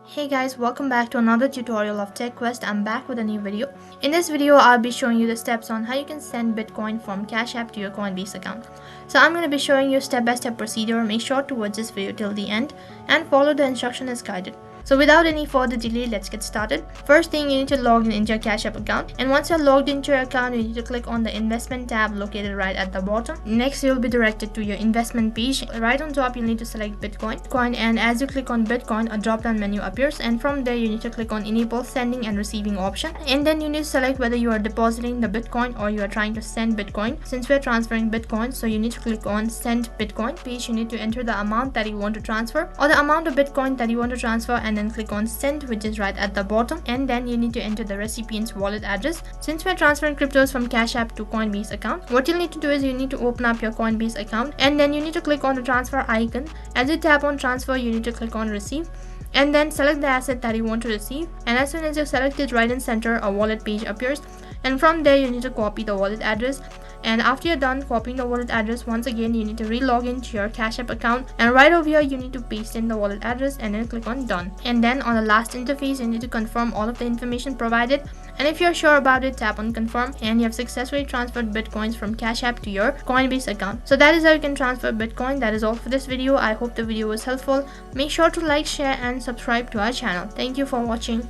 Hey guys, welcome back to another tutorial of TechQuest. I'm back with a new video. In this video, I'll be showing you the steps on how you can send Bitcoin from Cash App to your Coinbase account. So I'm going to be showing you step-by-step procedure. Make sure to watch this video till the end and follow the instruction as guided. So without any further delay, let's get started. First thing, you need to log in into your Cash App account. And once you're logged into your account, you need to click on the investment tab located right at the bottom. Next, you'll be directed to your investment page. Right on top, you'll need to select Bitcoin. And as you click on Bitcoin, a drop-down menu appears. And from there, you need to click on enable sending and receiving option. And then you need to select whether you are depositing the Bitcoin or you are trying to send Bitcoin. Since we're transferring Bitcoin, so you need to click on send Bitcoin page. You need to enter the amount that you want to transfer or the amount of Bitcoin that you want to transfer, and then click on send, which is right at the bottom. And then you need to enter the recipient's wallet address. Since we're transferring cryptos from Cash App to Coinbase account, what you'll need to do is you need to open up your Coinbase account, and then you need to click on the transfer icon. As you tap on transfer, you need to click on receive, and then select the asset that you want to receive. And as soon as you select it, right in center, a wallet page appears, and from there you need to copy the wallet address. And after you're done copying the wallet address, once again you need to re-log into your Cash App account, and right over here you need to paste in the wallet address and then click on done. And then on the last interface, you need to confirm all of the information provided, and if you're sure about it, tap on confirm, and you have successfully transferred Bitcoins from Cash App to your Coinbase account. So that is how you can transfer Bitcoin. That is all for this video. I hope the video was helpful. Make sure to like, share and subscribe to our channel. Thank you for watching.